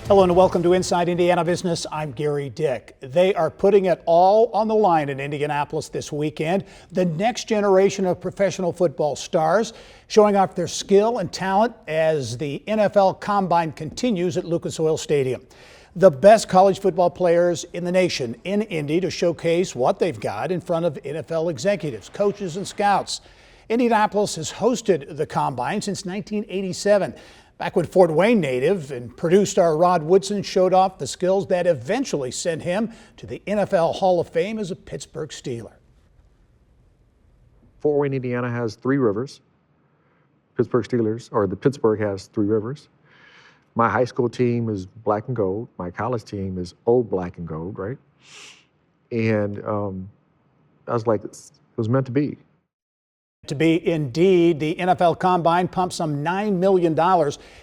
Hello and welcome to Inside Indiana Business. I'm Gerry Dick. They are putting it all on the line in Indianapolis this weekend. The next generation of professional football stars showing off their skill and talent as the NFL Combine continues at Lucas Oil Stadium. The best college football players in the nation in Indy to showcase what they've got in front of NFL executives, coaches, and scouts. Indianapolis has hosted the Combine since 1987. Back when Fort Wayne native and Purdue star Rod Woodson showed off the skills that eventually sent him to the NFL Hall of Fame as a Pittsburgh Steeler. Fort Wayne, Indiana has three rivers. Pittsburgh Steelers, or the Pittsburgh has three rivers. My high school team is black and gold. My college team is old black and gold, right? And I was like, it was meant to be. To be indeed, the NFL Combine pumped some $9 million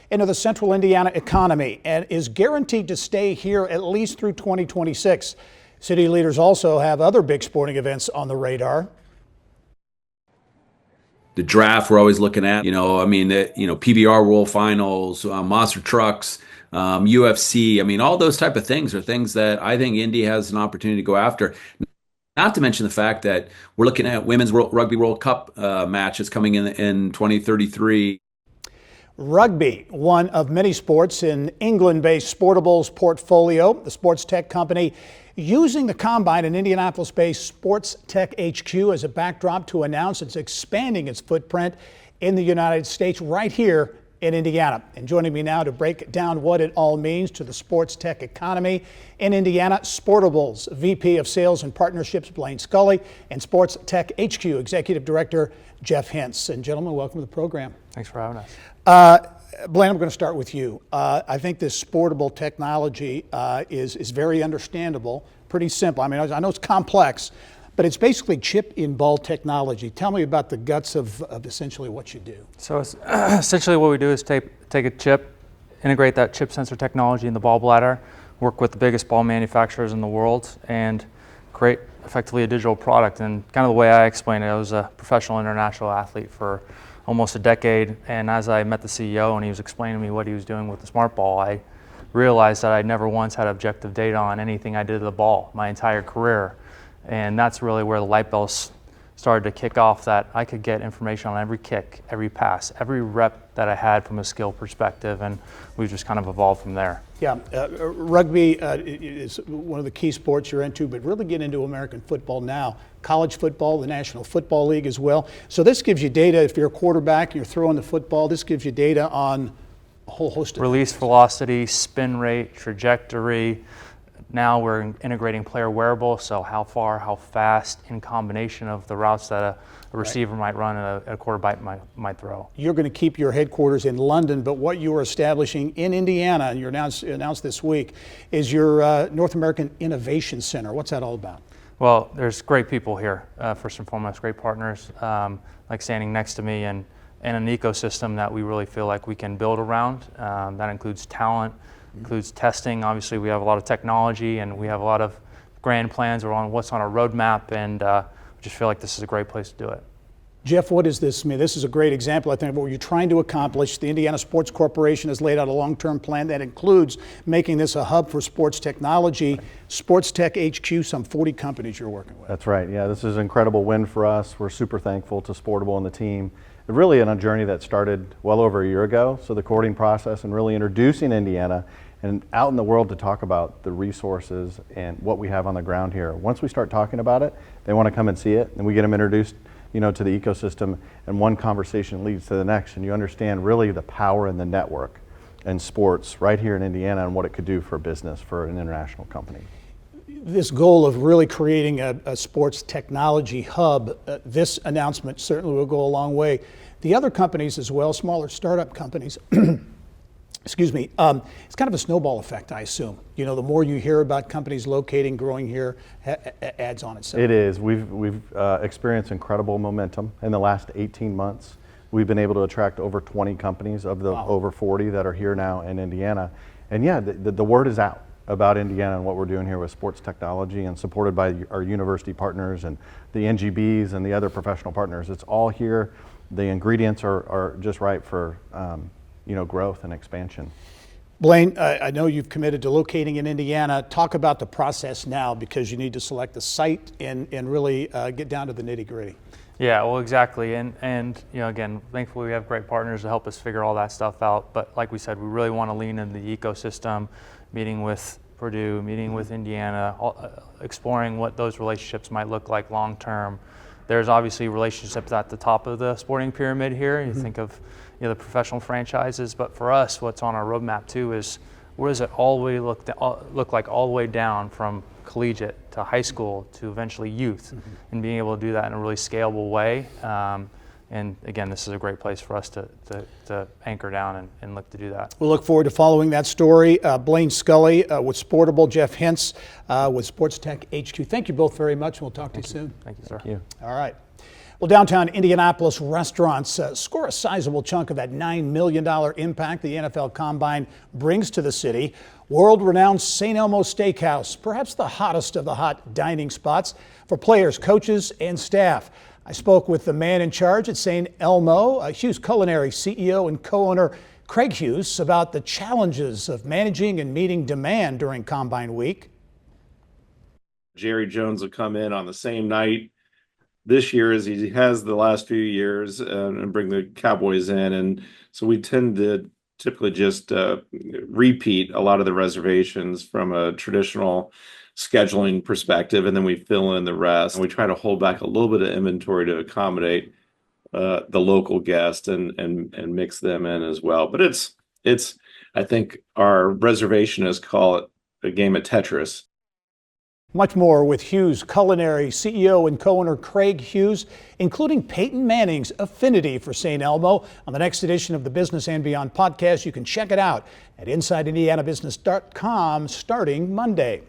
into the central Indiana economy and is guaranteed to stay here at least through 2026. City leaders also have other big sporting events on the radar. The draft we're always looking at, PBR World Finals, monster trucks, UFC. All those type of things are things that I think Indy has an opportunity to go after. Not to mention the fact that we're looking at Women's Rugby World Cup matches coming in 2033. Rugby, one of many sports in England-based Sportable's portfolio, the sports tech company using the Combine in Indianapolis-based Sports Tech HQ as a backdrop to announce it's expanding its footprint in the United States right here in Indiana. And joining me now to break down what it all means to the sports tech economy in Indiana, Sportable's VP of Sales and Partnerships, Blaine Scully, and Sports Tech HQ Executive Director, Jeff Hintz. And gentlemen, welcome to the program. Thanks for having us. Blaine, I'm going to start with you. I think this Sportable technology is very understandable, pretty simple. I know it's complex, but it's basically chip-in-ball technology. Tell me about the guts of essentially what you do. So essentially what we do is take a chip, integrate that chip sensor technology in the ball bladder, work with the biggest ball manufacturers in the world, and create effectively a digital product. And kind of the way I explain it, I was a professional international athlete for almost a decade, and as I met the CEO and he was explaining to me what he was doing with the smart ball, I realized that I never once had objective data on anything I did to the ball my entire career. And that's really where the light bulbs started to kick off, that I could get information on every kick, every pass, every rep that I had from a skill perspective, and we just kind of evolved from there. Yeah, rugby is one of the key sports you're into, but really get into American football now. College football, the National Football League as well. So this gives you data, if you're a quarterback and you're throwing the football, this gives you data on a whole host of release things. Velocity, spin rate, trajectory. Now we're integrating player wearable, so how far, how fast, in combination of the routes that a receiver might run and a quarterback might throw. You're going to keep your headquarters in London, but what you are establishing in Indiana, and you announced this week, is your North American Innovation Center. What's that all about? Well, there's great people here, first and foremost, great partners, like standing next to me, and an ecosystem that we really feel like we can build around. That includes talent, includes testing. Obviously, we have a lot of technology and we have a lot of grand plans on what's on our roadmap, and we just feel like this is a great place to do it. Jeff, what does this mean? This is a great example, I think, of what you're trying to accomplish. The Indiana Sports Corporation has laid out a long-term plan that includes making this a hub for sports technology. Sports Tech HQ, some 40 companies you're working with. That's right. Yeah, this is an incredible win for us. We're super thankful to Sportable and the team. Really in a journey that started well over a year ago. So the courting process and really introducing Indiana and out in the world to talk about the resources and what we have on the ground here. Once we start talking about it, they want to come and see it, and we get them introduced, to the ecosystem, and one conversation leads to the next, and you understand really the power in the network and sports right here in Indiana and what it could do for business for an international company. This goal of really creating a sports technology hub, this announcement certainly will go a long way. The other companies as well, smaller startup companies, excuse me, it's kind of a snowball effect, I assume. The more you hear about companies locating, growing here, adds on itself. It is. We've experienced incredible momentum in the last 18 months. We've been able to attract over 20 companies of the over 40 that are here now in Indiana. And yeah, the word is out about Indiana and what we're doing here with sports technology, and supported by our university partners and the NGBs and the other professional partners. It's all here. The ingredients are just right for growth and expansion. Blaine, I know you've committed to locating in Indiana. Talk about the process now, because you need to select the site and really get down to the nitty-gritty. Yeah, well, exactly. And again, thankfully we have great partners to help us figure all that stuff out. But like we said, we really want to lean into the ecosystem, meeting with Purdue, meeting with Indiana, exploring what those relationships might look like long term. There's obviously relationships at the top of the sporting pyramid here. You think of the professional franchises, but for us, what's on our roadmap too is what does it all the way look like all the way down from collegiate to high school to eventually youth, and being able to do that in a really scalable way. And again, this is a great place for us to anchor down and look to do that. We'll look forward to following that story. Blaine Scully with Sportable, Jeff Hintz with Sports Tech HQ. Thank you both very much, and we'll talk to you soon. Thank you, sir. Thank you. All right. Well, downtown Indianapolis restaurants score a sizable chunk of that $9 million impact the NFL Combine brings to the city. World-renowned St. Elmo Steakhouse, perhaps the hottest of the hot dining spots for players, coaches, and staff. I spoke with the man in charge at St. Elmo, Hughes Culinary CEO and co-owner Craig Hughes, about the challenges of managing and meeting demand during Combine Week. Jerry Jones will come in on the same night this year as he has the last few years, and bring the Cowboys in. And so we tend to typically just repeat a lot of the reservations from a traditional scheduling perspective, and then we fill in the rest. And we try to hold back a little bit of inventory to accommodate the local guest and mix them in as well. But it's I think our reservationists call it a game of Tetris. Much more with Hughes Culinary CEO and co-owner Craig Hughes, including Peyton Manning's affinity for St. Elmo, on the next edition of the Business and Beyond podcast. You can check it out at InsideIndianaBusiness.com starting Monday.